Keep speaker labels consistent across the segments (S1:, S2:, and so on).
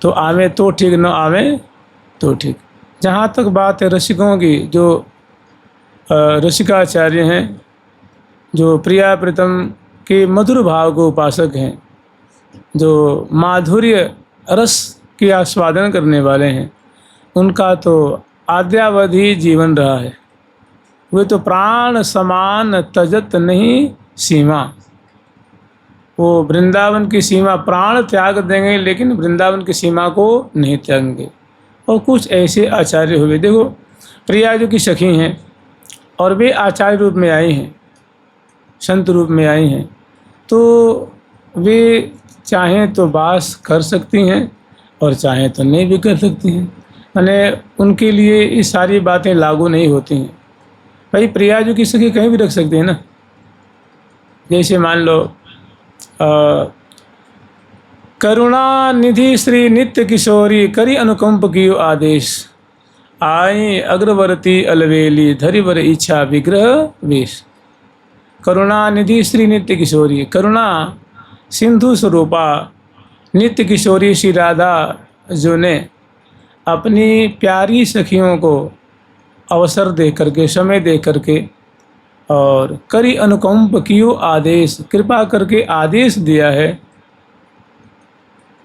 S1: तो आवे तो ठीक, न आवे तो ठीक। जहाँ तक बात है रसिकों की, जो रसिकाचार्य हैं, जो प्रिया प्रीतम के मधुर भाव को उपासक हैं, जो माधुर्य रस के आस्वादन करने वाले हैं, उनका तो आद्यावधि जीवन रहा है। वे तो प्राण समान तजत नहीं सीमा। वो वृंदावन की सीमा प्राण त्याग देंगे, लेकिन वृंदावन की सीमा को नहीं त्यागेंगे। और कुछ ऐसे आचार्य हुए, देखो प्रिया जो की सखी हैं और वे आचार्य रूप में आई हैं, संत रूप में आई हैं, तो वे चाहें तो वास कर सकती हैं और चाहें तो नहीं भी कर सकती हैं। माने उनके लिए ये सारी बातें लागू नहीं होती हैं। भाई प्रिया जो की सखी कहीं भी रख सकते हैं ना। जैसे मान लो करुणा निधि श्री नित्य किशोरी करी अनुकंप कियो आदेश, आई अग्रवर्ती अलवेली धरि वर इच्छा विग्रह वेश। करुणा निधि श्री नित्य किशोरी, करुणा सिंधु स्वरूपा नित्य किशोरी श्री राधा जो ने अपनी प्यारी सखियों को अवसर दे करके, समय दे करके, और करी अनुकंप कियो आदेश, कृपा करके आदेश दिया है,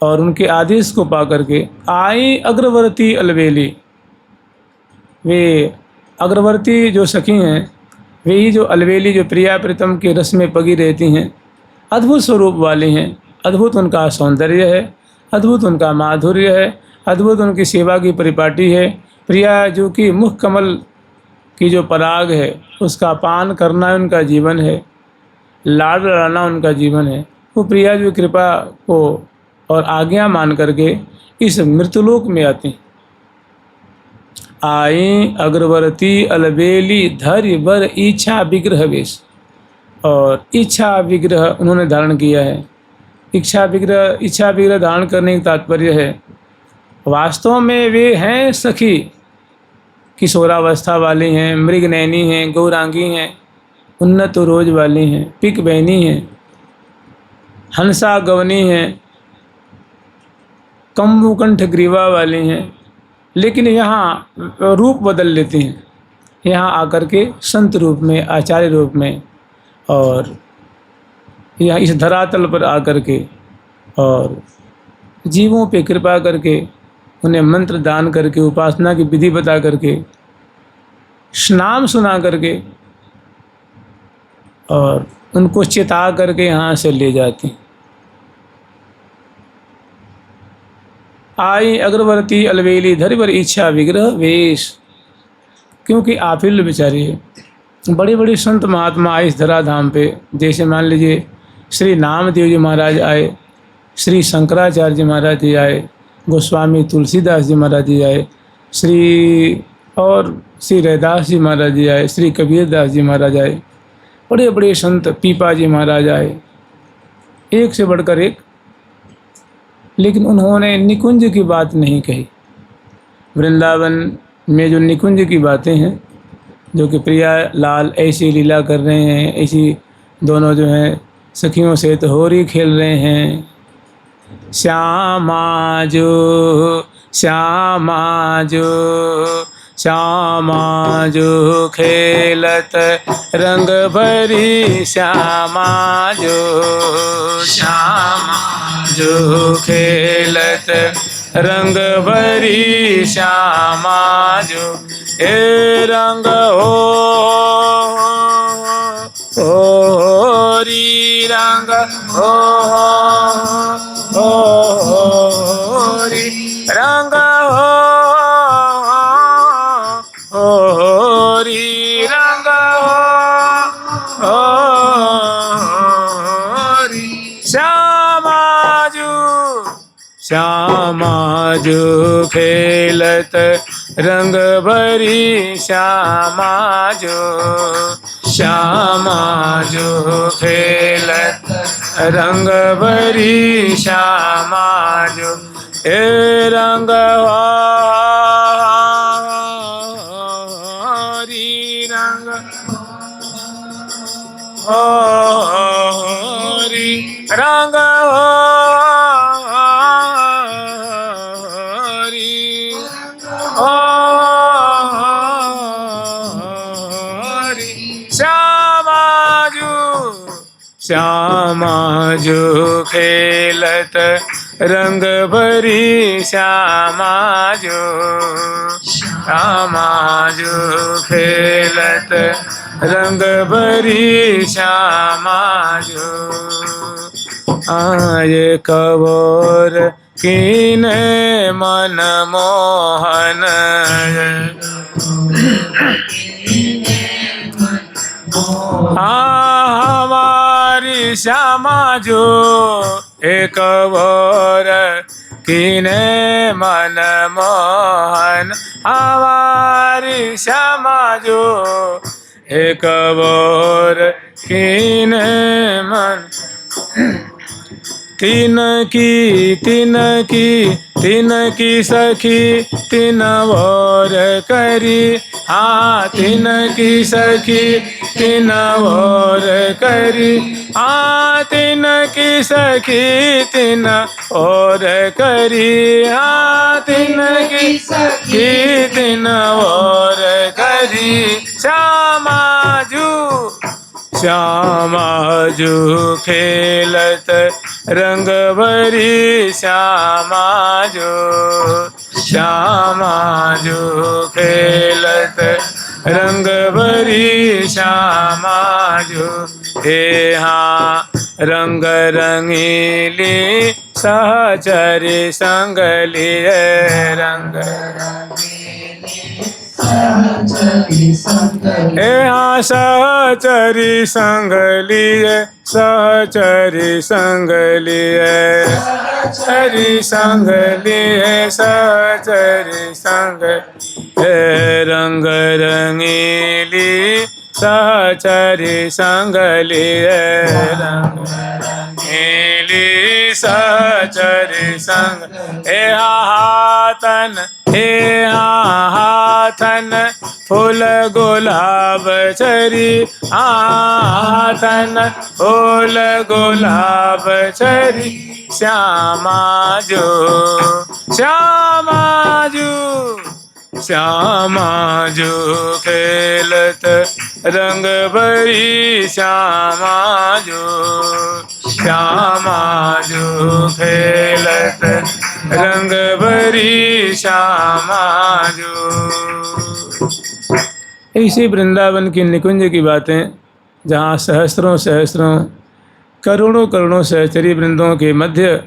S1: और उनके आदेश को पा करके आई अग्रवर्ती अलवेली। वे अग्रवर्ती जो सखी हैं, वे ही जो अलवेली, जो प्रिया प्रीतम के रस में पगी रहती हैं, अद्भुत स्वरूप वाली हैं। अद्भुत उनका सौंदर्य है, अद्भुत उनका माधुर्य है, अद्भुत उनकी सेवा की परिपाटी है। प्रिया जो कि मुख कमल की जो पराग है, उसका पान करना उनका जीवन है, लाड लड़ाना उनका जीवन है। वो प्रिया जो कृपा को और आज्ञा मान करके इस मृत्युलोक में आती। आई अग्रवर्ती अलबेली धरि वर इच्छा विग्रह वेश, और इच्छा विग्रह उन्होंने धारण किया है। इच्छा विग्रह धारण करने का तात्पर्य है, वास्तव में वे हैं सखी, किशोरावस्था वाली हैं, मृगनयनी हैं, गौरांगी हैं, उन्नत रोज वाली हैं, पिक बहनी हैं, हंसा गवनी हैं, कम्बुकंठ ग्रीवा वाली हैं, लेकिन यहाँ रूप बदल लेती हैं। यहाँ आकर के संत रूप में, आचार्य रूप में, और यहाँ इस धरातल पर आकर के और जीवों पे कृपा करके, उन्हें मंत्र दान करके, उपासना की विधि बता करके, नाम सुना करके, और उनको चिता करके यहाँ से ले जाती। आई अग्रवर्ती अलवेली धरि वर इच्छा विग्रह वेश। क्योंकि आप ही बेचारी बड़े बड़े संत महात्मा आए इस धराधाम पे। जैसे मान लीजिए श्री नामदेव जी महाराज आए, श्री शंकराचार्य जी महाराज जी आए, गोस्वामी तुलसीदास जी महाराज जी आए, श्री रैदास जी महाराज जी आए, श्री कबीरदास जी महाराज आए, बड़े बड़े संत पीपा जी महाराज आए, एक से बढ़कर एक। लेकिन उन्होंने निकुंज की बात नहीं कही। वृंदावन में जो निकुंज की बातें हैं, जो कि प्रिया लाल ऐसी लीला कर रहे हैं, ऐसी दोनों जो हैं सखियों से तो होरी खेल रहे हैं। श्यामा जो श्यामा जो श्यामा जो खेलत रंग भरी, श्यामा जो श्यामा जो खेलत रंग भरी, श्यामा जो ए रंग हो री रंग हो री रंग हो री रंग हो री, श्यामा जो खेलत रंग भरी, श्यामा जो खेलत रंग भरी, श्यामा जो ए रंग हरी रंग हरी रंग श्यामा जो खेलत रंग भरी श्यामा जो खेलत रंग भरी श्यामा जो आये कबोर कीने मन मोहन हमारी श्यामा जो एक बोर कीने मन मोहन हमारी श्यामा जो एक बोर कीने मन तीन की सखी तीन बोर करी हाँ तीन की सखी तीन बोर करी हाँ तीन की सखी तीन और करी हाँ तीन की सखी तीन और करी श्यामा जो खेलत रंग भरी श्यामा जो खेलत रंग भरी श्यामा जो हे हाँ रंग रंगीली सहचरी संग लिए रंग यहाँ सहचरी संग लिए सहचरी संग लिए सहचरी संग लिए सहचरी संग रंग रंगीली सहचरी संग लिए रंग रंगीली सहचरी संग हाथन फूल गुलाब चरी हाथन फूल गुलाब चरी श्यामा जो खेलत रंग भरी श्यामा जो खेलत रंग भरी श्यामा जो। इसी वृंदावन की निकुंज की बातें जहाँ सहस्रों करोड़ों सहचरी वृंदों के मध्य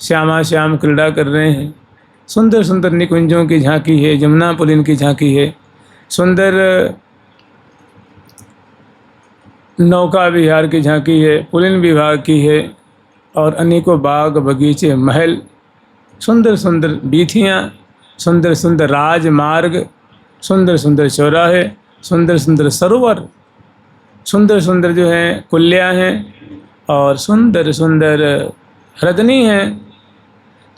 S1: श्यामा श्याम क्रीड़ा कर रहे हैं। सुंदर सुंदर निकुंजों की झांकी है, जमुना पुलिन की झांकी है, सुंदर नौका विहार की झांकी है, पुलिन विभाग की है और अनेकों बाग बगीचे महल, सुंदर सुंदर बीथियाँ, सुंदर सुंदर राजमार्ग, सुंदर सुंदर चौराहे, सुंदर सुंदर सरोवर, सुंदर सुंदर जो हैं कुल्यां हैं और सुंदर सुंदर हरदनी हैं।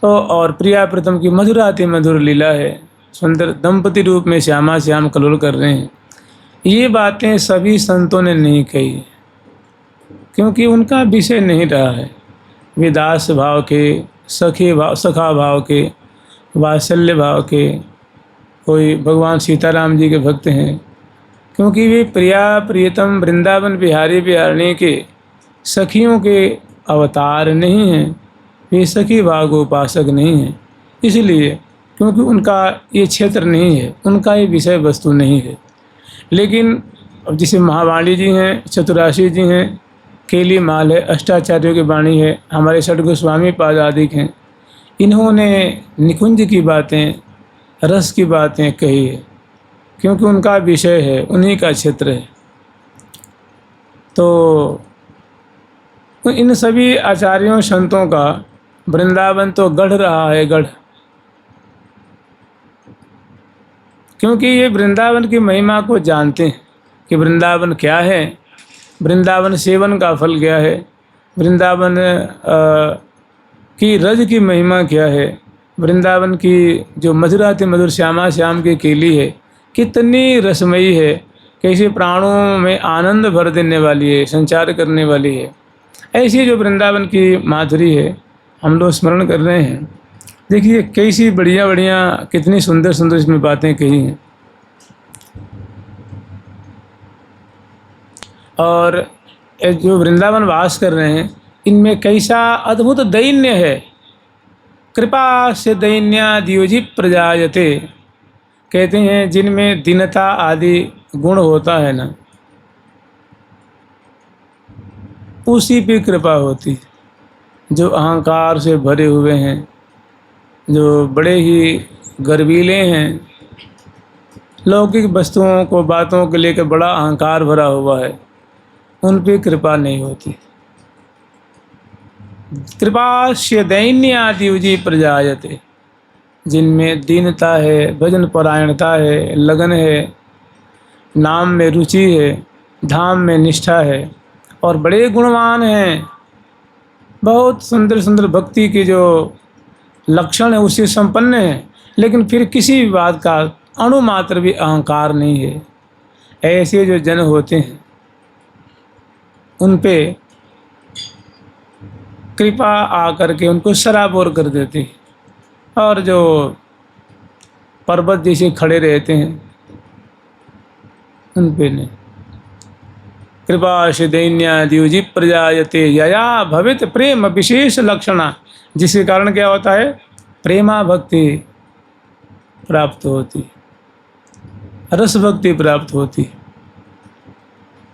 S1: तो और प्रिया प्रीतम की मधुराति मधुर लीला है। सुंदर दंपति रूप में श्यामा श्याम कलोल कर रहे हैं। ये बातें सभी संतों ने नहीं कही क्योंकि उनका विषय नहीं रहा है। वे दास भाव के, सखा भाव के, वात्सल्य भाव के, कोई भगवान सीताराम जी के भक्त हैं क्योंकि वे प्रिया प्रियतम वृंदावन बिहारी बिहारिणी के सखियों के अवतार नहीं हैं। वे सखी भाव उपासक नहीं हैं, इसलिए क्योंकि उनका ये क्षेत्र नहीं है, उनका ये विषय वस्तु नहीं है। लेकिन अब जैसे महावाणी जी हैं, चतुराशी जी हैं, केली माल है, अष्टाचार्यों की वाणी है, हमारे षट गोस्वामी पाद आदि हैं, इन्होंने निकुंज की बातें, रस की बातें कही है क्योंकि उनका विषय है, उन्हीं का क्षेत्र है। तो इन सभी आचार्यों संतों का वृंदावन तो गढ़ रहा है, गढ़, क्योंकि ये वृंदावन की महिमा को जानते हैं कि वृंदावन क्या है, वृंदावन सेवन का फल क्या है, वृंदावन की रज की महिमा क्या है, वृंदावन की जो मधुराति मधुर श्यामा श्याम की केली है कितनी रसमयी है, कैसे प्राणों में आनंद भर देने वाली है, संचार करने वाली है। ऐसी जो वृंदावन की माधुरी है हम लोग स्मरण कर रहे हैं। देखिए कैसी बढ़िया बढ़िया कितनी सुंदर सुंदर इसमें बातें कही हैं। और जो वृंदावन वास कर रहे हैं, इनमें कैसा अद्भुत दैन्य है। कृपा से दैन्याद्युजि प्रजायते, कहते हैं जिनमें दीनता आदि गुण होता है ना, उसी पे कृपा होती। जो अहंकार से भरे हुए हैं, जो बड़े ही गर्वीले हैं, लौकिक वस्तुओं को बातों को लेकर बड़ा अहंकार भरा हुआ है, उन पे कृपा नहीं होती। कृपास्य दैन्याद्युजि प्रजायते, जिनमें दीनता है, भजन परायणता है, लगन है, नाम में रुचि है, धाम में निष्ठा है और बड़े गुणवान हैं, बहुत सुंदर सुंदर भक्ति के जो लक्षण है उससे संपन्न है, लेकिन फिर किसी भी बात का अणुमात्र भी अहंकार नहीं है। ऐसे जो जन होते हैं उन पे कृपा आकर के उनको सराबोर कर देती है। और जो पर्वत जैसे खड़े रहते हैं उन पे नहीं। कृपा से दैन्याद्युजि प्रजायते यया भवित प्रेम विशेष लक्षणा, जिसके कारण क्या होता है, प्रेमा भक्ति प्राप्त होती, रस भक्ति प्राप्त होती।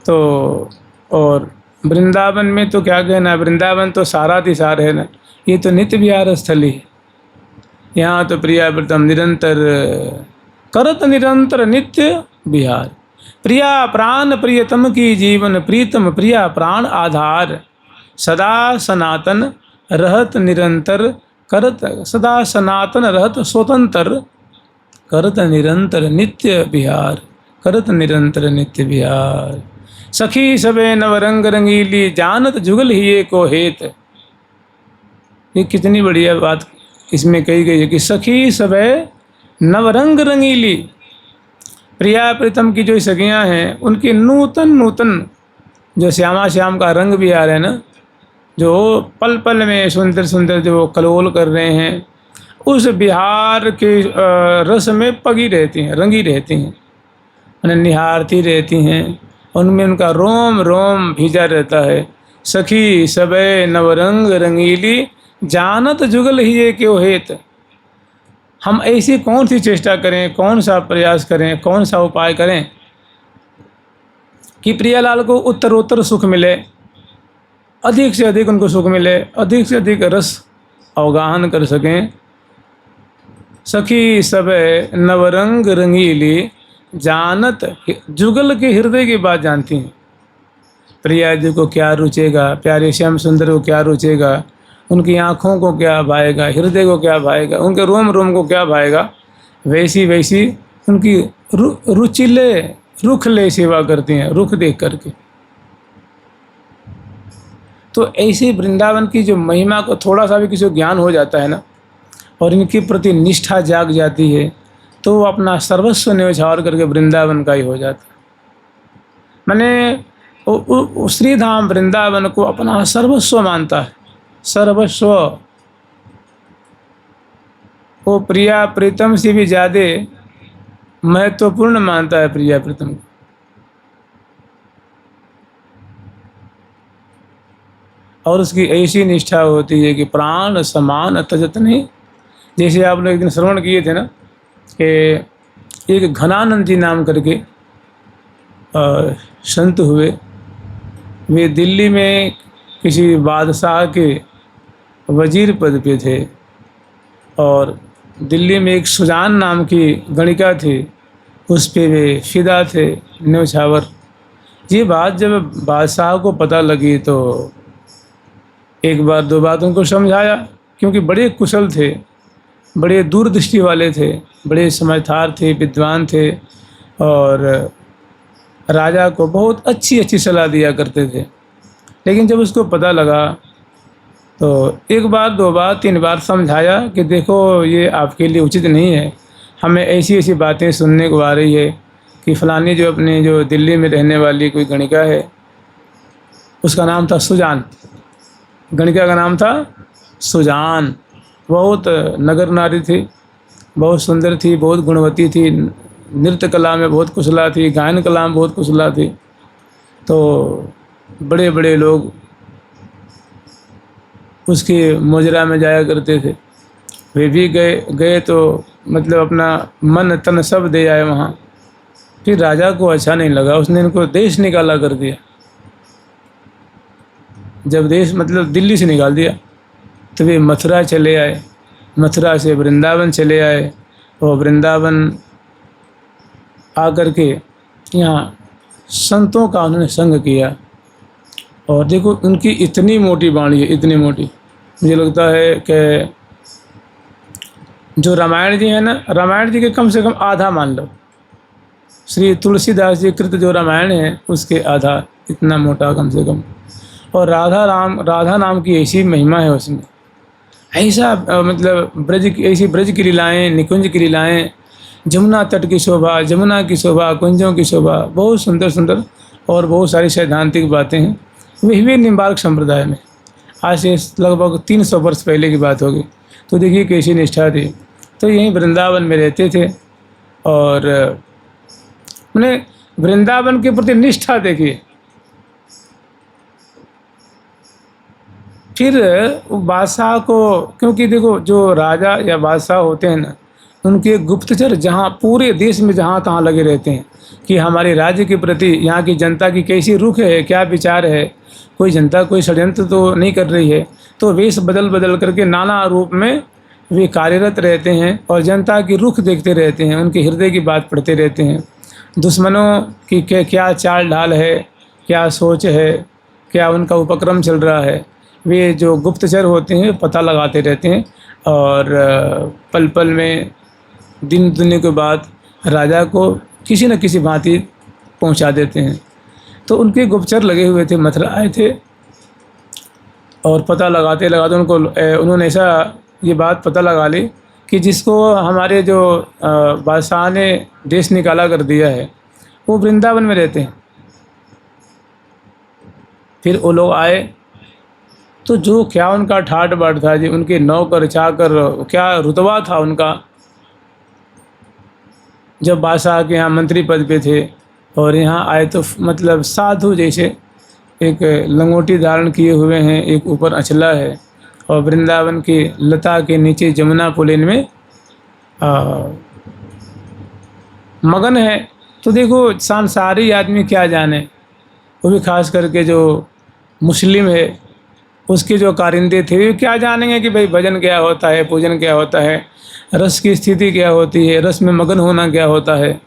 S1: तो और वृंदावन में तो क्या कहना, वृंदावन तो सारातिसार है ना, ये तो नित्य विहार स्थली है। यहाँ तो प्रियाव्रतम निरंतर करत निरंतर नित्य विहार, प्रिया प्राण प्रियतम की जीवन प्रीतम प्रिया प्राण आधार, सदा सनातन रहत निरंतर करत, सदा सनातन रहत स्वतंत्र करत निरंतर नित्य विहार, करत निरंतर नित्य विहार। सखी सबे नवरंग रंगीली जानत जुगल ही को हेत। ये कितनी बढ़िया बात इसमें कही गई है कि सखी सबे नवरंग रंगीली, प्रिया प्रीतम की जो सखियाँ हैं उनकी नूतन नूतन जो श्यामा श्याम का रंग बिहार है ना, जो पल पल में सुंदर सुंदर जो कलोल कर रहे हैं, उस बिहार के रस में पगी रहती हैं, रंगी रहती हैं, उन्हें निहारती रहती हैं, उनमें उनका रोम रोम भीजा रहता है। सखी सबे नवरंग रंगीली जानत जुगल ही ये क्यों हेत। हम ऐसी कौन सी चेष्टा करें, कौन सा प्रयास करें, कौन सा उपाय करें कि प्रियालाल को उत्तरोत्तर सुख मिले, अधिक से अधिक उनको सुख मिले, अधिक से अधिक रस अवगाहन कर सकें। सखी सबे नवरंग रंगीली जानत, जुगल के हृदय की बात जानती हैं। प्रिया जी को क्या रुचेगा, प्यारे श्याम सुंदर को क्या रुचेगा, उनकी आँखों को क्या भाएगा, हृदय को क्या भाएगा, उनके रोम रोम को क्या भाएगा, वैसी वैसी उनकी रुचिले रुख ले सेवा करती हैं, रुख देख करके। तो ऐसे वृंदावन की जो महिमा को थोड़ा सा भी किसी को ज्ञान हो जाता है ना, और इनके प्रति निष्ठा जाग जाती है, तो वो अपना सर्वस्व न्यौछावर करके वृंदावन का ही हो जाता है। मैंने श्रीधाम वृंदावन को अपना सर्वस्व मानता है, सर्वस्व। वो प्रिया प्रीतम से भी ज़्यादा महत्वपूर्ण मानता है प्रिया प्रीतम को। और उसकी ऐसी निष्ठा होती है कि प्राण समान तजत नहीं। जैसे आप लोग एक दिन श्रवण किए थे ना कि एक घनानंद जी नाम करके संत हुए, वे दिल्ली में किसी बादशाह के वजीर पद पे थे, और दिल्ली में एक सुजान नाम की गणिका थी, उस पे वे फिदा थे, न्यौछावर। ये बात जब बादशाह को पता लगी तो एक बार दो बार उनको समझाया, क्योंकि बड़े कुशल थे, बड़े दूरदृष्टि वाले थे, बड़े समझदार थे, विद्वान थे, और राजा को बहुत अच्छी अच्छी सलाह दिया करते थे। लेकिन जब उसको पता लगा तो एक बार दो बार तीन बार समझाया कि देखो ये आपके लिए उचित नहीं है, हमें ऐसी ऐसी बातें सुनने को आ रही है कि फ़लानी जो अपने जो दिल्ली में रहने वाली कोई गणिका है, उसका नाम था सुजान, गणिका का नाम था सुजान, बहुत नगर नारी थी, बहुत सुंदर थी, बहुत गुणवती थी, नृत्य कला में बहुत कुशला थी, गायन कला में बहुत कुशला थी। तो बड़े बड़े लोग उसके मुजरा में जाया करते थे। वे भी गए गए तो मतलब अपना मन तन सब दे आए वहाँ। फिर राजा को अच्छा नहीं लगा, उसने इनको देश निकाला कर दिया। जब देश मतलब दिल्ली से निकाल दिया तो वे मथुरा चले आए, मथुरा से वृंदावन चले आए और वृंदावन आकर के यहाँ संतों का उन्होंने संग किया। और देखो उनकी इतनी मोटी वाणी है, इतनी मोटी, मुझे लगता है कि जो रामायण जी है ना, रामायण जी के कम से कम आधा मान लो। श्री तुलसीदास जी कृत जो रामायण है उसके आधा इतना मोटा कम से कम। और राधा नाम की ऐसी महिमा है उसमें, ऐसा मतलब ऐसी ब्रज की लीलाएँ, निकुंज की लीलाएँ, जमुना तट की शोभा, जमुना की शोभा, कुंजों की शोभा, बहुत सुंदर सुंदर और बहुत सारी सैद्धांतिक बातें हैं। वे निम्बार्क संप्रदाय में आज से लगभग 300 वर्ष पहले की बात होगी। तो देखिए कैसी निष्ठा थी। तो यहीं वृंदावन में रहते थे और उन्हें वृंदावन के प्रति निष्ठा देखिए। फिर बादशाह को, क्योंकि देखो जो राजा या बादशाह होते हैं ना, उनके गुप्तचर जहाँ पूरे देश में जहाँ तहाँ लगे रहते हैं कि हमारे राज्य के प्रति यहाँ की जनता की कैसी रुख है, क्या विचार है, कोई जनता कोई षड्यंत्र तो नहीं कर रही है। तो वेश बदल बदल करके नाना रूप में वे कार्यरत रहते हैं और जनता की रुख देखते रहते हैं, उनके हृदय की बात पढ़ते रहते हैं। दुश्मनों की क्या चाल ढाल है, क्या सोच है, क्या उनका उपक्रम चल रहा है, वे जो गुप्तचर होते हैं पता लगाते रहते हैं। और पल पल में दिन दुनिया के बाद राजा को किसी न किसी भांति पहुंचा देते हैं। तो उनके गुप्तचर लगे हुए थे, मथुरा आए थे और पता लगाते लगाते उन्होंने ऐसा ये बात पता लगा ली कि जिसको हमारे जो बादशाह ने देश निकाला कर दिया है वो वृंदावन में रहते हैं। फिर वो लोग आए तो जो क्या उनका ठाट बाट था जी, उनके नौकर चाकर, क्या रुतबा था उनका। जब बादशाह के यहाँ मंत्री पद पे थे और यहाँ आए तो मतलब साधु जैसे, एक लंगोटी धारण किए हुए हैं, एक ऊपर अचला है और वृंदावन के लता के नीचे जमुना पुलिन में मगन है। तो देखो सांसारी आदमी क्या जाने, वो भी खास करके जो मुस्लिम है उसके जो कारिंदे थे वे क्या जानेंगे कि भाई भजन क्या होता है, पूजन क्या होता है, रस की स्थिति क्या होती है, रस में मगन होना क्या होता है।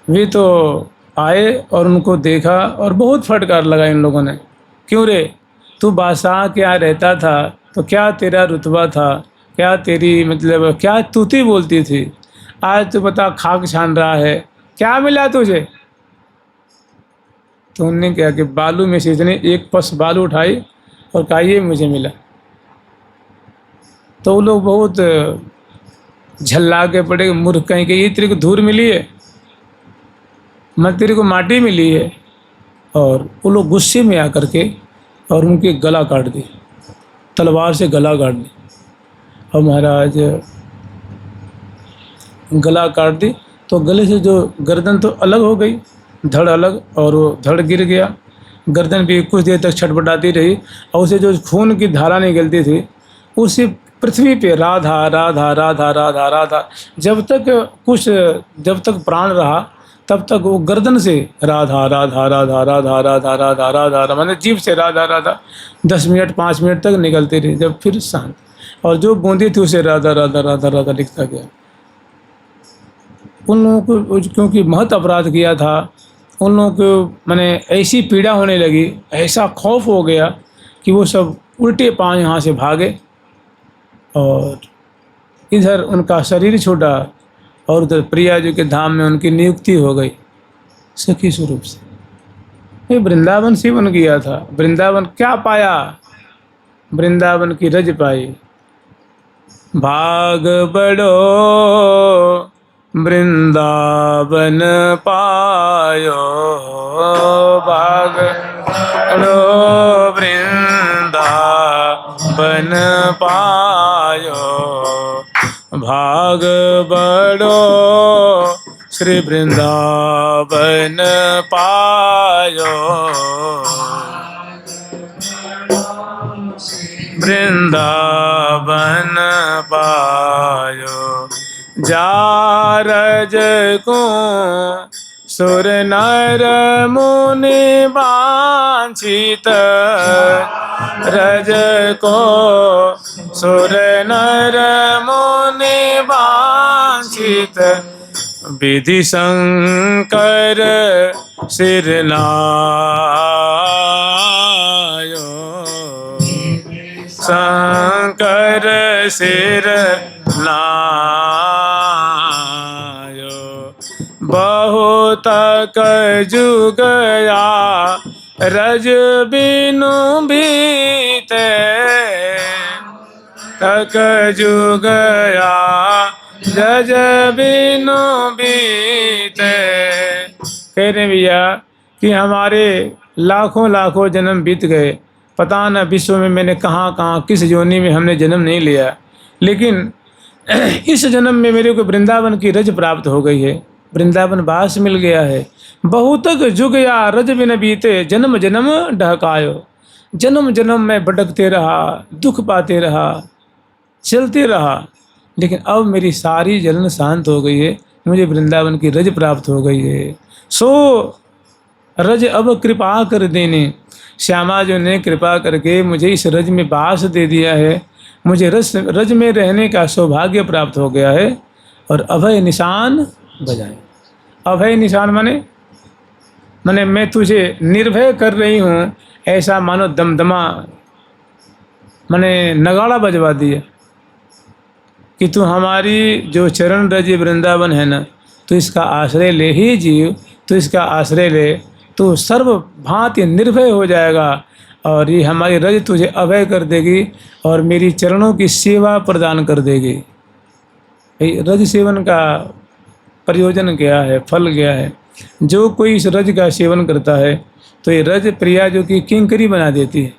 S1: वे तो आए और उनको देखा और बहुत फटकार लगा इन लोगों ने। क्यों रे, तू बादशाह के यहाँ रहता था तो क्या तेरा रुतबा था, क्या तेरी मतलब क्या तूती बोलती थी, आज तो बता खाक छान रहा है, क्या मिला तुझे। तो उन्होंने क्या कि बालू में से इसने एक पस बालू उठाई और कहा ये मुझे मिला। तो वो लोग बहुत झल्ला के पड़े, मूर्ख कहीं के, ये तेरे को धूल मिली है, मैं तेरे को माटी मिली है। और वो लोग गुस्से में आकर के और उनके गला काट दी, तलवार से गला काट दी। और महाराज गला काट दी तो गले से जो गर्दन तो अलग हो गई, धड़ अलग, और वो धड़ गिर गया। गर्दन भी कुछ देर तक छटपटाती रही और उसे जो खून की धारा निकलती थी उसी पृथ्वी पे राधा राधा राधा राधा राधा, जब तक प्राण रहा तब तक वो गर्दन से राधा राधा राधा राधा राधा राधा राधा मतलब जीभ से राधा राधा 10 मिनट 5 मिनट तक निकलती रही, जब फिर शांत। और जो बूंदी थी उसे राधा राधा राधा राधा लिखता गया। उन लोगों को क्योंकि महत अपराध किया था, उन लोगों को मैंने ऐसी पीड़ा होने लगी, ऐसा खौफ हो गया कि वो सब उल्टे पांव यहाँ से भागे और इधर उनका शरीर छूटा और उधर प्रिया जी के धाम में उनकी नियुक्ति हो गई सखी स्वरूप से। ये वृंदावन सेवन किया था। वृंदावन क्या पाया, वृंदावन की रज पाई। भाग बड़ो वृंदावन पायो, भाग बड़ो वृंदावन पायो, भाग बड़ो श्री वृंदावन पायो, वृंदावन पायो। जारज को सुर नर मुनि वांछित, रज को सुर नर मुनि वांछित, विधि शंकर सिर नायो, शंकर सिर नायो। बहुत जुगया रज बिनु बीते, तक जुगया जज बिनु बीते। कह रहे भैया कि हमारे लाखों लाखों जन्म बीत गए, पता न विश्व में मैंने कहाँ कहाँ किस योनि में हमने जन्म नहीं लिया, लेकिन इस जन्म में मेरे को वृंदावन की रज प्राप्त हो गई है, वृंदावन वास मिल गया है। बहुतक जुग या रज बिन बीते, जन्म जन्म ढहकायो। जन्म जन्म में भटकते रहा, दुख पाते रहा, चलते रहा, लेकिन अब मेरी सारी जलन शांत हो गई है, मुझे वृंदावन की रज प्राप्त हो गई है। सो रज अब कृपा कर देने, श्यामा जो ने कृपा करके मुझे इस रज में वास दे दिया है, मुझे रज में रहने का सौभाग्य प्राप्त हो गया है। और अभय निशान बजाए। अभय निशान माने मैं तुझे निर्भय कर रही हूँ, ऐसा मानो दमदमा माने नगाड़ा बजवा दिया कि तू हमारी जो चरण रज वृंदावन है ना, तो इसका आश्रय ले ही जीव, तो इसका आश्रय ले, तो सर्व भांति निर्भय हो जाएगा और ये हमारी रज तुझे अभय कर देगी और मेरी चरणों की सेवा प्रदान कर देगी। रज सेवन का प्रयोजन क्या है, फल क्या है? जो कोई इस रज का सेवन करता है तो ये रज प्रिया जो कि किंकरी बना देती है,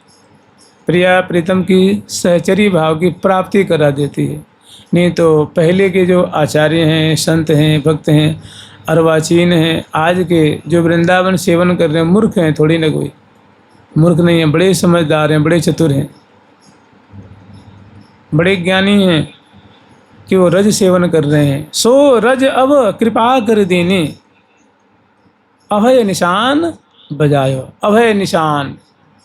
S1: प्रिया प्रीतम की सहचरी भाव की प्राप्ति करा देती है। नहीं तो पहले के जो आचार्य हैं, संत हैं, भक्त हैं, अर्वाचीन हैं, आज के जो वृंदावन सेवन कर रहे हैं मूर्ख हैं, थोड़ी ना कोई मूर्ख नहीं है, बड़े समझदार हैं, बड़े चतुर हैं, बड़े ज्ञानी हैं कि वो रज सेवन कर रहे हैं। सो रज अब कृपा कर देने, अभय निशान बजायो। अभय निशान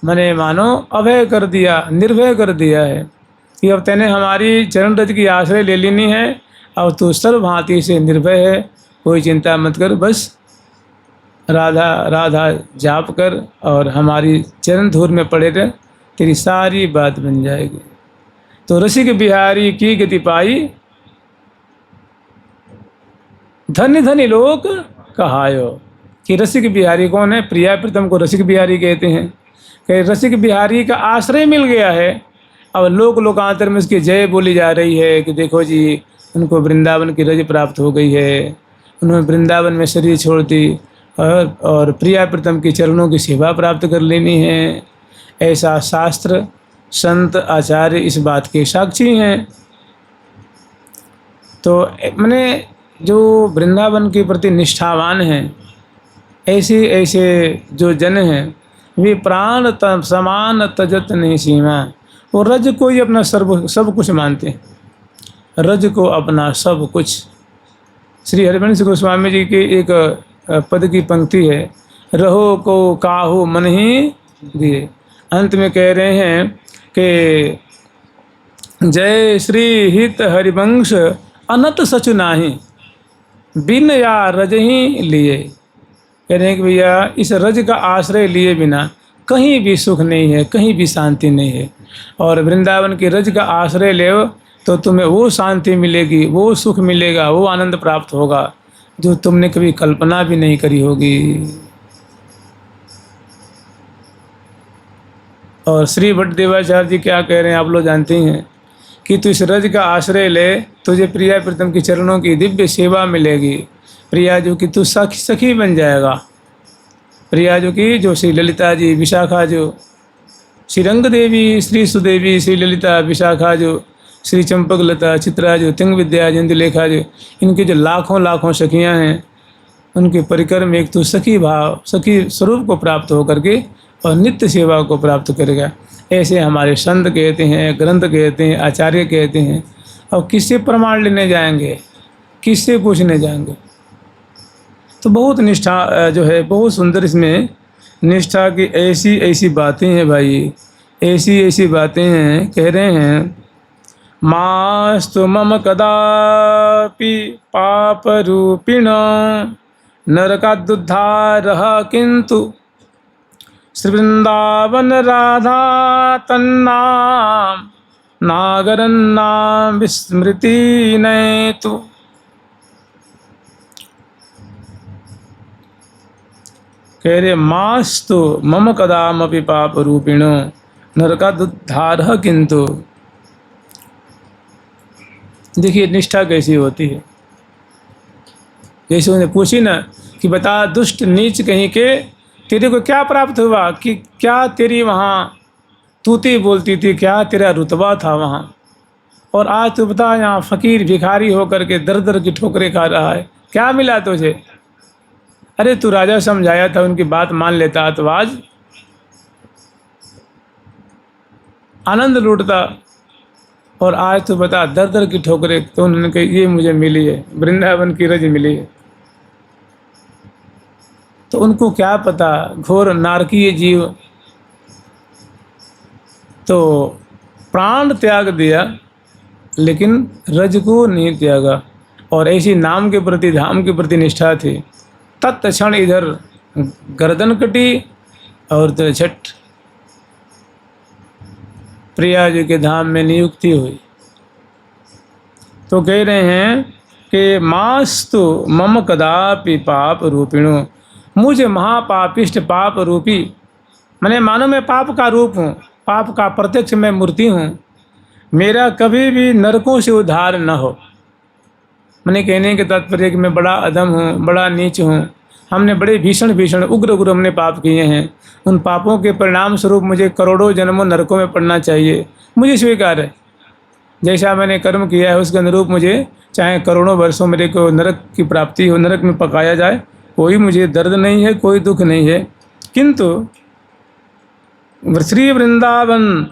S1: मने मानो अभय कर दिया, निर्भय कर दिया है कि अब तैने हमारी चरण रज की आश्रय ले लेनी है और तू सर्व भांति से निर्भय है, कोई चिंता मत कर, बस राधा राधा जाप कर और हमारी चरण धूर में पड़े रह, तेरी सारी बात बन जाएगी। तो रसिक बिहारी की गति पाई, धन्य धन्य लोक कहायो। कि रसिक बिहारी कौन है? प्रिया प्रीतम को रसिक बिहारी कहते हैं। कि रसिक बिहारी का आश्रय मिल गया है। अब लोक लोकांतर में उसकी जय बोली जा रही है कि देखो जी, उनको वृंदावन की रज प्राप्त हो गई है, उन्होंने वृंदावन में शरीर छोड़ दी और प्रिया प्रीतम की चरणों की सेवा प्राप्त कर लेनी है। ऐसा शास्त्र संत आचार्य इस बात के साक्षी हैं। तो मैंने जो वृंदावन के प्रति निष्ठावान हैं, ऐसे ऐसे जो जन हैं, वे प्राण समान तजत नहीं सीमा। वो रज को ही अपना सब कुछ मानते हैं, रज को अपना सब कुछ। श्री हरिवंश गोस्वामी जी की एक पद की पंक्ति है, रहो को काहू मन ही दिए। अंत में कह रहे हैं कि जय श्री हित हरिवंश अनत सचु नाही, बिन या रज ही लिए। कह रहे हैं कि भैया इस रज का आश्रय लिए बिना कहीं भी सुख नहीं है, कहीं भी शांति नहीं है। और वृंदावन की रज का आश्रय ले तो तुम्हें वो शांति मिलेगी, वो सुख मिलेगा, वो आनंद प्राप्त होगा जो तुमने कभी कल्पना भी नहीं करी होगी। और श्री भट्ट देवाचार्य जी क्या कह रहे हैं आप लोग जानते हैं कि तू इस रज का आश्रय ले, तुझे प्रिया प्रीतम की चरणों की दिव्य सेवा मिलेगी। प्रिया जो कि तू सखी बन जाएगा। प्रिया जो कि जो श्री ललिता जी, विशाखा जो श्री रंग देवी, श्री सुदेवी, श्री ललिता, विशाखा जो श्री चंपक लता, चित्रा जो, तिंग विद्या, इंदुलेखा जो, इनकी जो लाखों लाखों सखियाँ हैं, उनके परिकर में एक तो सखी भाव, सखी स्वरूप को प्राप्त होकर के और नित्य सेवा को प्राप्त करेगा। ऐसे हमारे संत कहते हैं, ग्रंथ कहते हैं, आचार्य कहते हैं। और किससे प्रमाण लेने जाएंगे, किससे पूछने जाएंगे? तो बहुत निष्ठा जो है, बहुत सुंदर इसमें निष्ठा की ऐसी ऐसी बातें हैं भाई, ऐसी ऐसी बातें हैं। कह रहे हैं, मास्तु मम कदापि पाप रूपिण नरकादुद्धारः किंतु श्री वृंदावन राधा तन्नाम नागरन्नाम विस्मृति नैतु। कह रहे, मास्तु मम कदामपि पाप रूपिणो नरकादुद्धारः किंतु। देखिए निष्ठा कैसी होती है। जैसे उन्हें पूछी ना कि बता दुष्ट नीच कहीं के, तेरे को क्या प्राप्त हुआ, कि क्या तेरी वहाँ तूती बोलती थी, क्या तेरा रुतबा था वहाँ, और आज तू बता यहाँ फ़कीर भिखारी होकर के दर दर की ठोकरें खा रहा है, क्या मिला तुझे? अरे तू राजा समझाया था, उनकी बात मान लेता तो आज आनंद लूटता, और आज तो बता दर दर की ठोकरें। तो उन्होंने कही ये मुझे मिली है, वृंदावन की रज मिली है। तो उनको क्या पता, घोर नारकीय जीव तो प्राण त्याग दिया लेकिन रज को नहीं त्यागा। और ऐसी नाम के प्रति, धाम के प्रति निष्ठा थी। तत्क्षण इधर गर्दन कटी और तो झट प्रिया जी के धाम में नियुक्ति हुई। तो कह रहे हैं कि मास्तु मम कदापि पाप रूपिणो, मुझे महापापिष्ट पाप रूपी, मैंने मानो मैं पाप का रूप हूँ, पाप का प्रत्यक्ष मैं मूर्ति हूँ, मेरा कभी भी नरकों से उद्धार न हो। मैंने कहने के तात्पर्य कि मैं बड़ा अधम हूँ, बड़ा नीच हूँ, हमने बड़े भीषण भीषण उग्र उग्र हमने पाप किए हैं। उन पापों के परिणाम स्वरूप मुझे करोड़ों जन्मों नरकों में पड़ना चाहिए, मुझे स्वीकार है। जैसा मैंने कर्म किया है उसके अनुरूप मुझे चाहे करोड़ों वर्षों मेरे को नरक की प्राप्ति हो, नरक में पकाया जाए, कोई मुझे दर्द नहीं है, कोई दुख नहीं है। किंतु श्री वृंदावन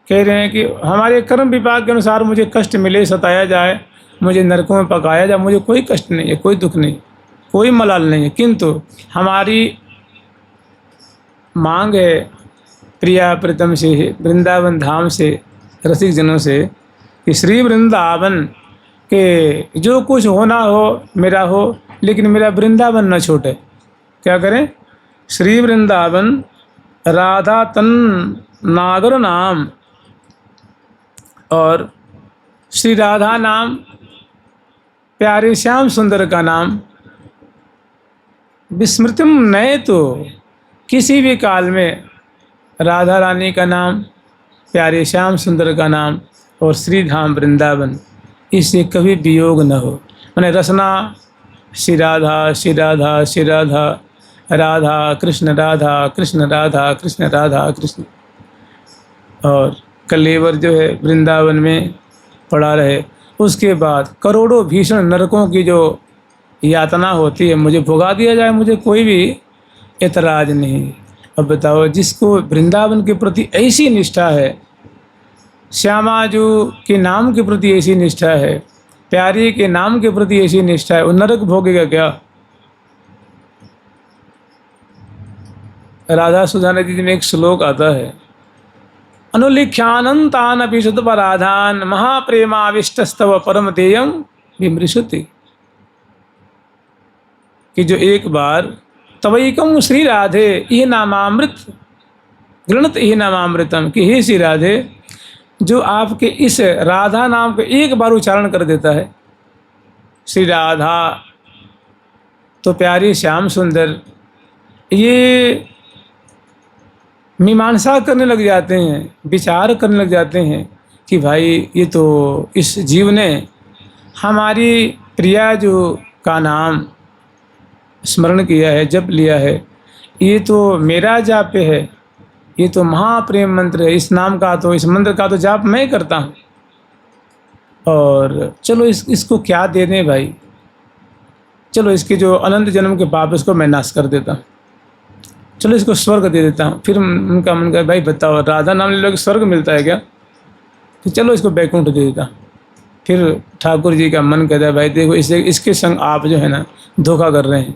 S1: कह रहे हैं कि हमारे कर्म विपाक के अनुसार मुझे कष्ट मिले, सताया जाए, मुझे नरकों में पकाया जाए, मुझे कोई कष्ट नहीं है, कोई दुख नहीं, कोई मलाल नहीं है। किंतु हमारी मांग है प्रिया प्रीतम से, वृंदावन धाम से, रसिक जनों से कि श्री वृंदावन के जो कुछ होना हो मेरा हो, लेकिन मेरा वृंदावन न छूटे। क्या करें? श्री वृंदावन राधा तन नागर नाम, और श्री राधा नाम, प्यारे श्याम सुंदर का नाम, विस्मृतिम नए, तो किसी भी काल में राधा रानी का नाम, प्यारे श्याम सुंदर का नाम और श्री धाम वृंदावन, इससे कभी वियोग न हो। मैंने रसना श्री राधा श्री राधा श्री राधा, राधा कृष्ण राधा कृष्ण राधा कृष्ण राधा कृष्ण, और कलेवर जो है वृंदावन में पड़ा रहे। उसके बाद करोड़ों भीषण नरकों की जो यातना होती है मुझे भुगा दिया जाए, मुझे कोई भी एतराज नहीं। अब बताओ, जिसको वृंदावन के प्रति ऐसी निष्ठा है, श्यामा जो के नाम के प्रति ऐसी निष्ठा है, प्यारी के नाम के प्रति ऐसी निष्ठा है, वो नरक भोगेगा क्या? राधा सुधा नदी में एक श्लोक आता है, अनुलिख्यानंतान अपि सुतपराधान महाप्रेमाविष्टस्तव परम तेयम विमृशति, कि जो एक बार तवैकम श्री राधे ये नामामृत गृणत ये नामामृतम, कि हे श्री राधे, जो आपके इस राधा नाम को एक बार उच्चारण कर देता है, श्री राधा तो प्यारी श्याम सुंदर, ये मीमांसा करने लग जाते हैं, विचार करने लग जाते हैं कि भाई ये तो इस जीव ने हमारी प्रिया जो का नाम स्मरण किया है, जप लिया है, ये तो मेरा जाप है, ये तो महाप्रेम मंत्र है, इस नाम का तो, इस मंत्र का तो जाप मैं करता हूँ, और चलो इसको क्या दे दें भाई। चलो इसके जो अनंत जन्म के पाप इसको मैं नाश कर देता हूँ, चलो इसको स्वर्ग दे देता हूँ। फिर उनका मन कहा भाई बताओ राधा नाम ले लो कि स्वर्ग मिलता है क्या, तो चलो इसको बैकुंठ दे देता हूँ। फिर ठाकुर जी का मन कहता है भाई देखो इसके संग आप जो है ना धोखा कर रहे हैं,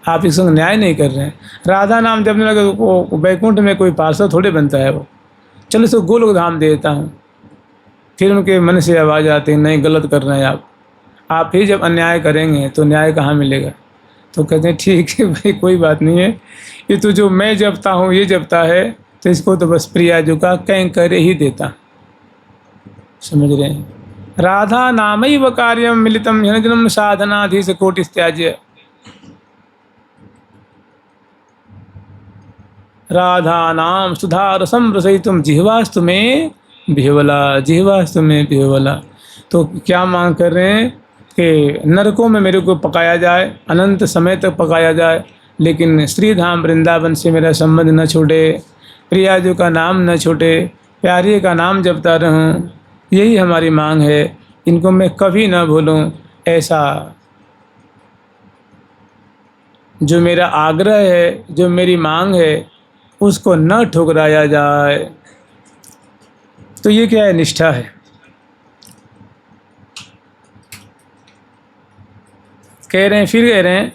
S1: आप इसके संग न्याय नहीं कर रहे हैं। राधा नाम जपने लगे वो बैकुंठ में कोई पार्षद थोड़े बनता है वो, चलो इसको गोलोक धाम दे देता हूँ। फिर उनके मन से आवाज़ आती है नहीं गलत कर रहे हैं आप ही जब अन्याय करेंगे तो न्याय कहाँ मिलेगा। तो कहते हैं ठीक है भाई कोई बात नहीं है, ये तो जो मैं जपता हूँ ये जपता है, तो इसको तो बस प्रिया जो का कहीं करे ही देता। समझ रहे हैं, राधा नामैव कार्यम मिलितम ह्यनजनम साधनाधीश कोटिस्त्याज्य। राधा नाम सुधा रसम रसयितुम जिह्वास्तु में बिह्वला, जिह्वास्तु में बिह्वला। तो क्या मांग कर रहे हैं कि नरकों में मेरे को पकाया जाए, अनंत समय तक पकाया जाए, लेकिन श्रीधाम वृंदावन से मेरा संबंध न छूटे, प्रियाजू का नाम न छूटे, प्यारे का नाम जपता रहूं, यही हमारी मांग है, इनको मैं कभी न भूलूं। ऐसा जो मेरा आग्रह है, जो मेरी मांग है, उसको न ठुकराया जाए। तो ये क्या है, निष्ठा है। कह रहे हैं, फिर कह रहे हैं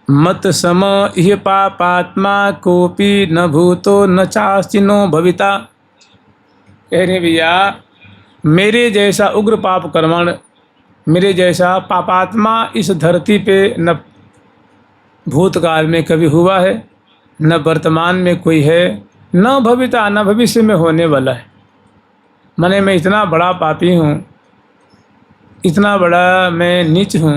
S1: मत सम इह पापात्मा कोपी न भूतो न चास्तिनो भविता। कह रहे भैया मेरे जैसा उग्र पाप कर्मण, मेरे जैसा पापात्मा इस धरती पे न भूतकाल में कभी हुआ है, न वर्तमान में कोई है, न भविता न भविष्य में होने वाला है। माने मैं इतना बड़ा पापी हूँ, इतना बड़ा मैं नीच हूँ।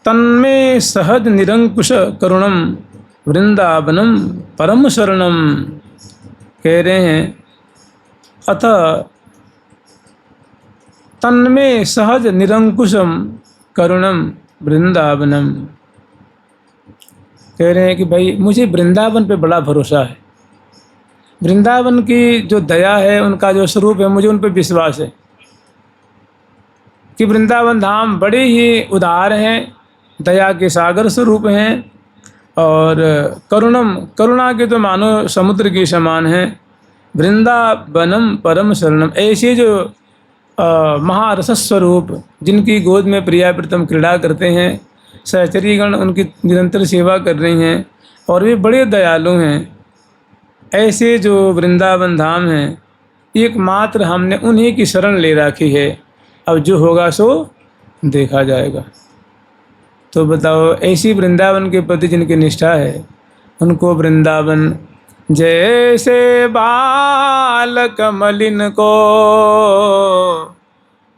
S1: तन्मे सहज निरंकुश करुणम वृंदावनम परम शरणम। कह रहे हैं अतः तन्मे सहज निरंकुशम करुणम वृंदावनम। कह रहे हैं कि भाई मुझे वृंदावन पे बड़ा भरोसा है, वृंदावन की जो दया है, उनका जो स्वरूप है, मुझे उन पर विश्वास है कि वृंदावन धाम बड़े ही उदार हैं, दया के सागर स्वरूप हैं, और करुणम, करुणा के तो मानो समुद्र के समान हैं। वृंदावनम परम शरणम, ऐसे जो महारस स्वरूप जिनकी गोद में प्रिया प्रीतम क्रीड़ा करते हैं, सहचरीगण उनकी निरंतर सेवा कर रही हैं और वे बड़े दयालु हैं, ऐसे जो वृंदावन धाम हैं, एकमात्र हमने उन्हीं की शरण ले रखी है। अब जो होगा सो देखा जाएगा। तो बताओ ऐसी वृंदावन के प्रति जिनकी निष्ठा है, उनको वृंदावन जैसे बालक मलिन को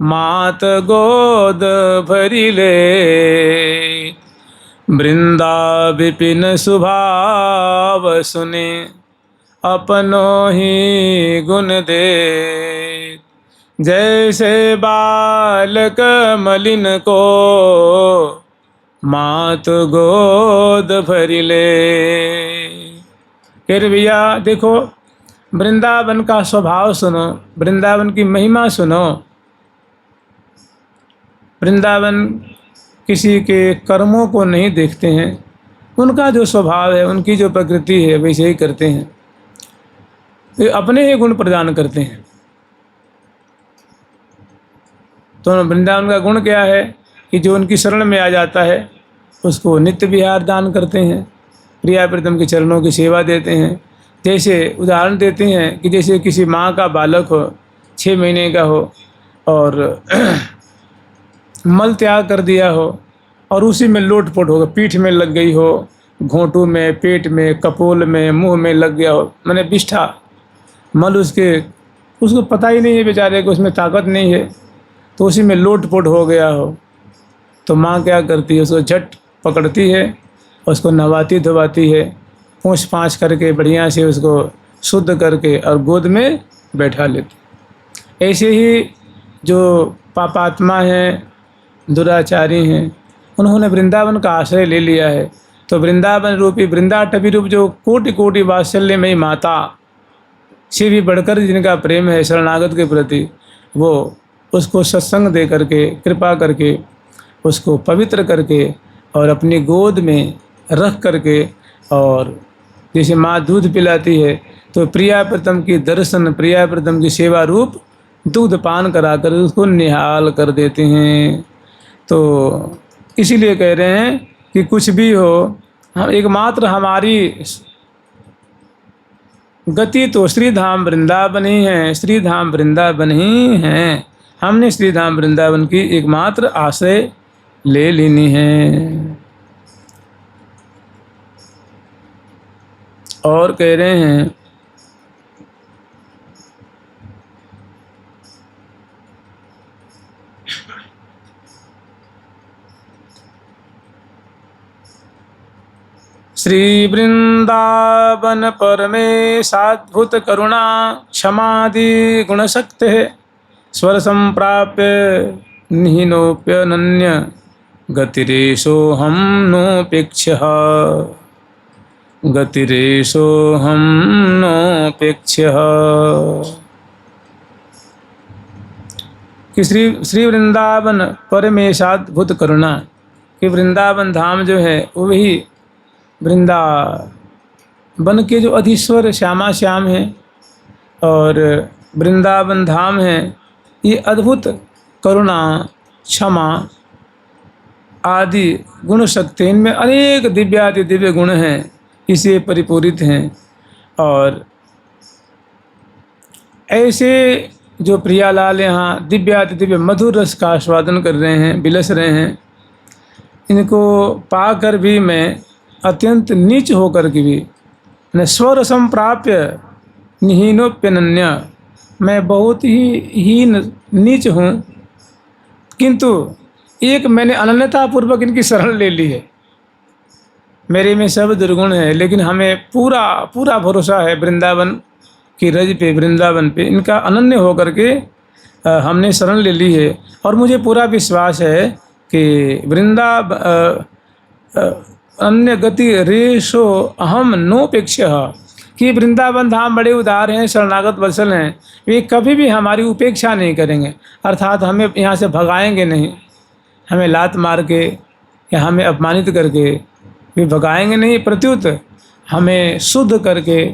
S1: मात गोद भरी ले, वृंदा विपिन सुभाव सुने अपनो ही गुण दे। जैसे बालक मलिन को मात गोद भरी ले। फिर भैया देखो वृंदावन का स्वभाव सुनो, वृंदावन की महिमा सुनो। वृंदावन किसी के कर्मों को नहीं देखते हैं, उनका जो स्वभाव है, उनकी जो प्रकृति है, वैसे ही करते हैं, वे अपने ही गुण प्रदान करते हैं। तो वृंदावन का गुण क्या है कि जो उनकी शरण में आ जाता है उसको नित्य विहार दान करते हैं, प्रिया प्रीतम के चरणों की सेवा देते हैं। जैसे उदाहरण देते हैं कि जैसे किसी माँ का बालक हो, 6 महीने का हो, और मल त्याग कर दिया हो और उसी में लोटपोट होगा, पीठ में लग गई हो, घोंटू में, पेट में, कपोल में, मुंह में लग गया हो, मैंने बिष्ठा मल उसको पता ही नहीं है बेचारे को, उसमें ताकत नहीं है, तो उसी में लोटपोट हो गया हो, तो माँ क्या करती है, उसको झट पकड़ती है, उसको नहवाती धोवाती है, पूँछ पाँछ करके बढ़िया से उसको शुद्ध करके और गोद में बैठा लेती। ऐसे ही जो पापात्मा हैं, दुराचारी हैं, उन्होंने वृंदावन का आश्रय ले लिया है। तो वृंदावन रूपी, वृंदाटवी रूप जो कोटि कोटि वात्सल्यमयी माता से भी बढ़कर जिनका प्रेम है शरणागत के प्रति, वो उसको सत्संग दे करके, कृपा करके उसको पवित्र करके और अपनी गोद में रख करके, और जैसे माँ दूध पिलाती है तो प्रिया प्रीतम की दर्शन, प्रिया प्रीतम की सेवा रूप दूध पान कराकर उसको निहाल कर देते हैं। तो इसीलिए कह रहे हैं कि कुछ भी हो, हम एकमात्र हमारी गति तो श्री धाम वृंदावन ही है, श्री धाम वृंदावन ही हैं। हमने श्री धाम वृंदावन की एकमात्र आश्रय ले लेनी है। और कह रहे हैं श्री वृंदावन परमेशाद्भुत करुणा क्षमादि गुणशक्ति स्वर संप्राप्य निहीनोप्यनन्य गतिरेशो हम नोपेक्ष्यः, गतिरेशो हम नोपेक्ष्यः। कि श्री वृंदावन परमेशाद्भुत करुणा, कि वृंदावन धाम जो है वही वृंदावन के जो अधीश्वर श्यामा श्याम हैं, और वृंदावन धाम है ये अद्भुत करुणा क्षमा आदि गुण शक्ति, इनमें अनेक दिव्यादि दिव्य गुण हैं, इसे परिपूरित हैं। और ऐसे जो प्रियालाल यहाँ दिव्यादि दिव्य मधुर रस का आस्वादन कर रहे हैं, बिलस रहे हैं, इनको पाकर भी मैं अत्यंत नीच होकर के भी न स्वरसम प्राप्य निहीनोप्यनन्य, मैं बहुत ही हीन नीच हूँ, किंतु एक मैंने अनन्यतापूर्वक इनकी शरण ले ली है। मेरे में सब दुर्गुण है, लेकिन हमें पूरा पूरा भरोसा है वृंदावन की रज पे, वृंदावन पे इनका अनन्य होकर के हमने शरण ले ली है। और मुझे पूरा विश्वास है कि अन्य गति रेशो अहम नोपेक्ष्यः, कि वृंदावन धाम बड़े उदार हैं, शरणागत वत्सल हैं, वे कभी भी हमारी उपेक्षा नहीं करेंगे, अर्थात हमें यहाँ से भगाएंगे नहीं, हमें लात मार के या हमें अपमानित करके वे भगाएंगे नहीं, प्रत्युत हमें शुद्ध करके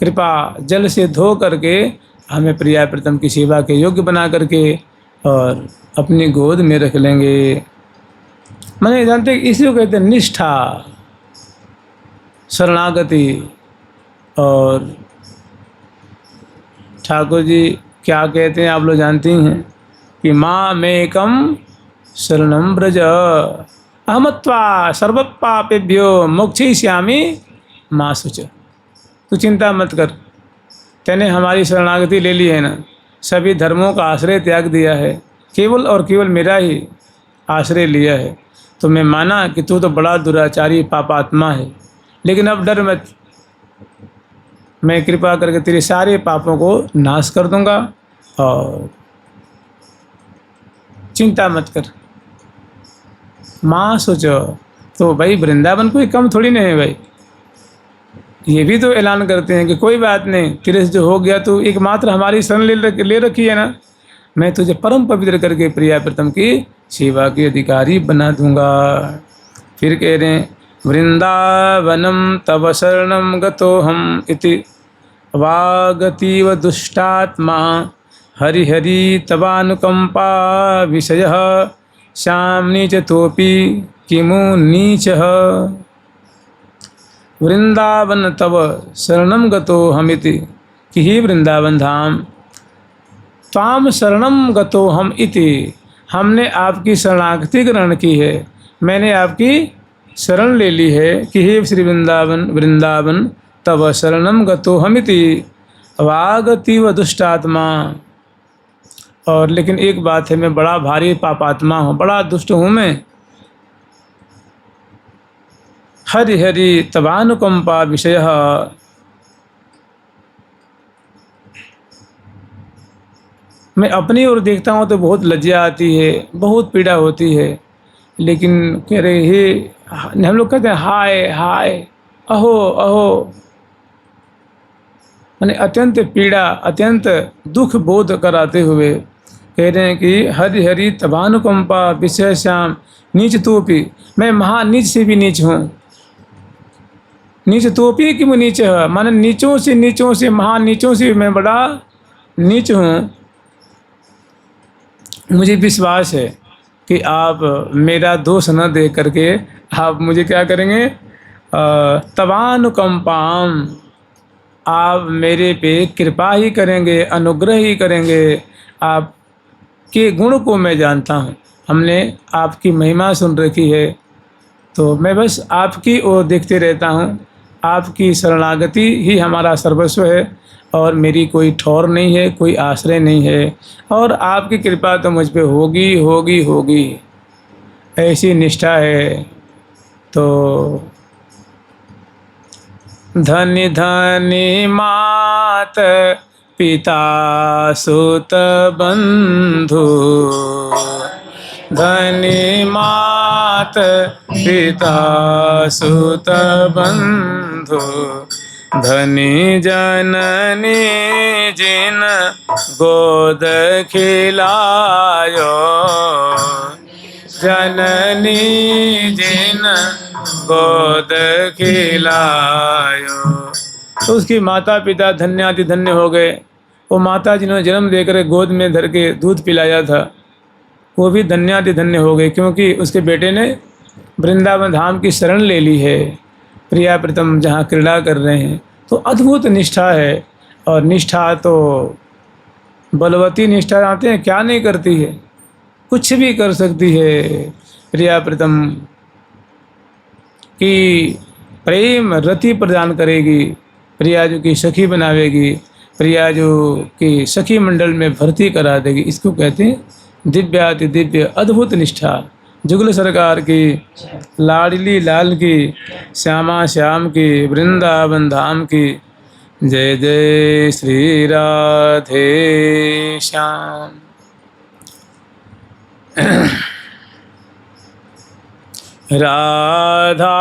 S1: कृपा जल से धो करके हमें प्रिया प्रीतम की सेवा के योग्य बना करके और अपनी गोद में रख लेंगे। मैंने जानते इसी को कहते हैं निष्ठा, शरणागति। और ठाकुर जी क्या कहते हैं आप लोग जानती हैं कि माँ मेकम शरणम ब्रज अहमत्वा सर्वपापेभ्यो मोक्षयिष्यामि माँ शुच। तू चिंता मत कर, तेने हमारी शरणागति ले ली है ना, सभी धर्मों का आश्रय त्याग दिया है, केवल और केवल मेरा ही आश्रय लिया है, तो मैं माना कि तू तो बड़ा दुराचारी पापात्मा है, लेकिन अब डर मत, मैं कृपा करके तेरे सारे पापों को नाश कर दूंगा और चिंता मत कर। माँ सोचो तो भाई वृंदावन कोई कम थोड़ी नहीं है भाई, ये भी तो ऐलान करते हैं कि कोई बात नहीं, तेरे से जो हो गया तो एकमात्र हमारी शरण ले रखी है ना, मैं तुझे परम पवित्र करके प्रिया प्रीतम की सेवा के अधिकारी बना दूंगा। फिर कह रहे हैं वृंदावनम तव शरणम गतोहम इति वागतीव दुष्टात्मा हरि हरि तवानुकंपा विषयः श्याम्नि च तोपि किमु नीचः। वृंदावन तव शरणम गतोहमिति, कि ही वृंदावन धाम त्वाम शरणम गतोहम इति, हमने आपकी शरणागति ग्रहण की है, मैंने आपकी शरण ले ली है कि हे श्री वृंदावन तव शरणम गतोहमिति वागतीव दुष्टात्मा। और लेकिन एक बात है, मैं बड़ा भारी पापात्मा हूँ, बड़ा दुष्ट हूँ मैं। हरि हरि तवानुकंपा विषयः, मैं अपनी ओर देखता हूँ तो बहुत लज्जा आती है, बहुत पीड़ा होती है, लेकिन कह रहे हे, हम लोग कहते हैं हाय हाय अहो अहो, मैंने अत्यंत पीड़ा अत्यंत दुख बोध कराते हुए कह रहे हैं कि हरि हरि तवानुकंपा विषय श्याम नीच तोपी, मैं महानीच से भी नीच हूँ। नीच तोपी कि मैं नीच है, माने नीचों से महान नीचों से मैं बड़ा नीच हूँ। मुझे विश्वास है कि आप मेरा दोष न देख करके आप मुझे क्या करेंगे, तवानुकंपाम, आप मेरे पे कृपा ही करेंगे, अनुग्रह ही करेंगे। आपके गुण को मैं जानता हूँ, हमने आपकी महिमा सुन रखी है, तो मैं बस आपकी ओर देखते रहता हूँ। आपकी शरणागति ही हमारा सर्वस्व है और मेरी कोई ठौर नहीं है, कोई आश्रय नहीं है। और आपकी कृपा तो मुझ पे होगी होगी होगी, ऐसी निष्ठा है। तो धन्य धन्य मात पिता सुत बंधु, धन्य मात पिता सुत बंधु, धनी जननी जिन गोद खिलायो, जननी जिन गोद खिलायो। तो उसकी माता पिता धन्याति धन्य हो गए। वो माता जिन्होंने जन्म देकर गोद में धर के दूध पिलाया था, वो भी धन्याति धन्य हो गए, क्योंकि उसके बेटे ने वृंदावन धाम की शरण ले ली है, प्रिया प्रीतम जहाँ क्रीड़ा कर रहे हैं। तो अद्भुत निष्ठा है। और निष्ठा तो बलवती निष्ठा जानते हैं क्या नहीं करती है, कुछ भी कर सकती है। प्रिया प्रीतम की प्रेम रति प्रदान करेगी, प्रियाजू की सखी बनावेगी, प्रियाजू की सखी मंडल में भर्ती करा देगी। इसको कहते हैं दिव्याति दिव्य अद्भुत निष्ठा। जुगल सरकार की, लाडली लाल की, श्यामा श्याम की, वृंदावन धाम की। जय जय श्री राधे श्याम। राधा